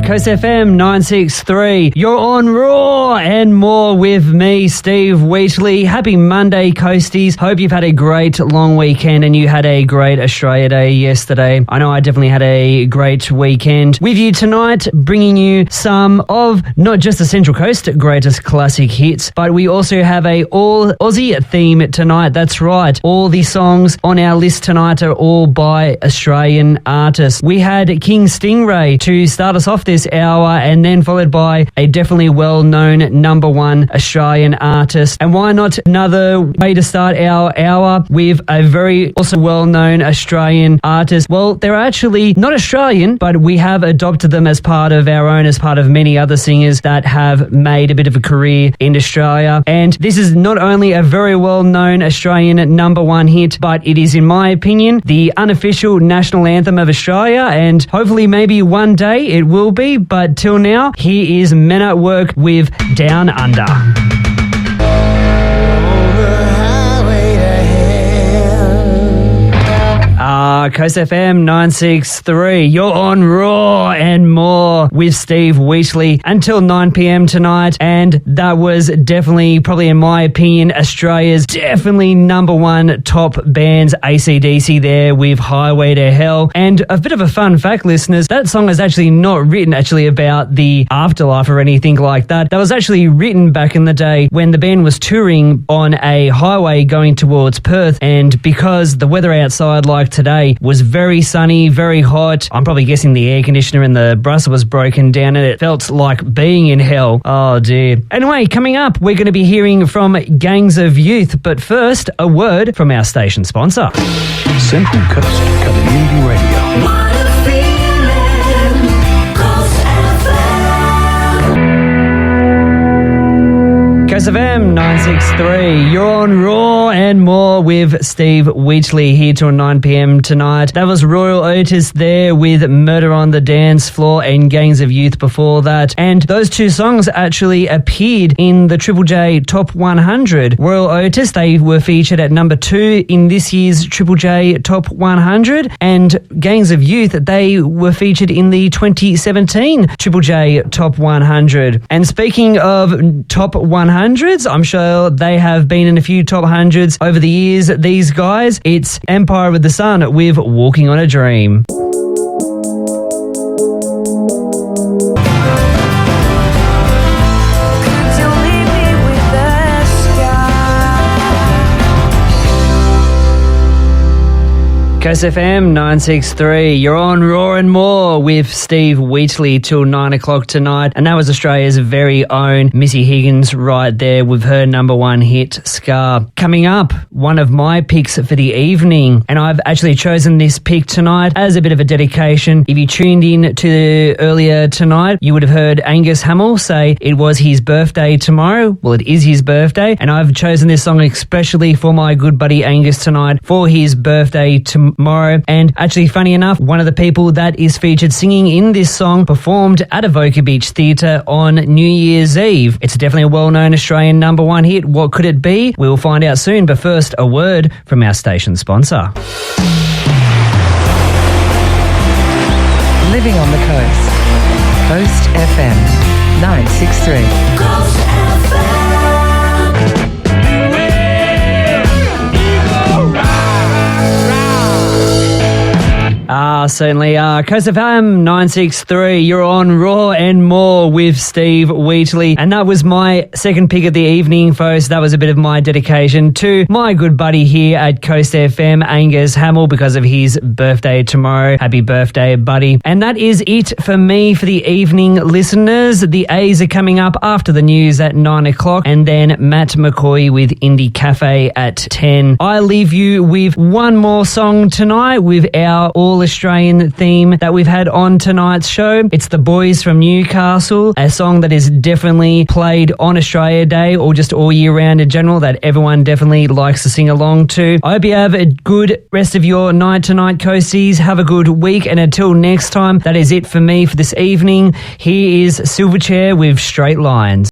Coast FM 963. You're on Raw and more with me, Steve Wheatley. Happy Monday, Coasties. Hope you've had a great long weekend and you had a great Australia Day yesterday. I know I definitely had a great weekend with you tonight, bringing you some of not just the Central Coast greatest classic hits, but we also have a all Aussie theme tonight. That's right. All the songs on our list tonight are all by Australian artists. We had King Stingray to start us off this hour, and then followed by a definitely well-known number one Australian artist. And why not another way to start our hour with a very also well-known Australian artist? Well, they're actually not Australian, but we have adopted them as part of our own, as part of many other singers that have made a bit of a career in Australia. And this is not only a very well-known Australian number one hit, but it is, in my opinion, the unofficial national anthem of Australia, and hopefully maybe one day it will be, but till now, here is Men at Work with Down Under. Coast FM 963. You're on Raw and more with Steve Wheatley until 9 p.m. tonight. And that was definitely, probably in my opinion, Australia's definitely number one top bands, AC/DC there with Highway to Hell. And a bit of a fun fact, listeners, that song is actually not written about the afterlife or anything like that. That was actually written back in the day when the band was touring on a highway going towards Perth. And because the weather outside, like today, was very sunny, very hot. I'm probably guessing the air conditioner in the bus was broken down and it felt like being in hell. Oh dear. Anyway, coming up, we're going to be hearing from Gangs of Youth. But first, a word from our station sponsor. Central Coast Community Radio. Coast FM 963. You're on Raw and more with Steve Wheatley here till 9 p.m. tonight. That was Royal Otis there with Murder on the Dance Floor and Gangs of Youth before that. And those two songs actually appeared in the Triple J Top 100. Royal Otis, they were featured at number 2 in this year's Triple J Top 100. And Gangs of Youth, they were featured in the 2017 Triple J Top 100. And speaking of Top 100, I'm sure they have been in a few top hundreds over the years, these guys. It's Empire of the Sun with Walking on a Dream. Coast FM 963. You're on Raw and More with Steve Wheatley till 9 o'clock tonight. And that was Australia's very own Missy Higgins right there with her number one hit, Scar. Coming up, one of my picks for the evening. And I've actually chosen this pick tonight as a bit of a dedication. If you tuned in to earlier tonight, you would have heard Angus Hamill say it was his birthday tomorrow. Well, it is his birthday. And I've chosen this song especially for my good buddy Angus tonight for his birthday tomorrow. And actually, funny enough, one of the people that is featured singing in this song performed at Avoca Beach Theatre on New Year's Eve. It's definitely a well-known Australian number one hit. What could it be? We will find out soon, but first, a word from our station sponsor. Living on the Coast. Coast FM 963. Coast FM. Certainly are. Coast FM 963. You're on Raw and More with Steve Wheatley. And that was my second pick of the evening, folks. That was a bit of my dedication to my good buddy here at Coast FM, Angus Hamill, because of his birthday tomorrow. Happy birthday, buddy. And that is it for me for the evening, listeners. The A's are coming up after the news at 9 o'clock, and then Matt McCoy with Indie Cafe at 10. I leave you with one more song tonight with our all-Australian theme that we've had on tonight's show. It's The Boys from Newcastle, a song that is definitely played on Australia Day or just all year round in general that everyone definitely likes to sing along to. I hope you have a good rest of your night tonight, Coasties. Have a good week, and until next time, that is it for me for this evening. Here is Silverchair with Straight Lines.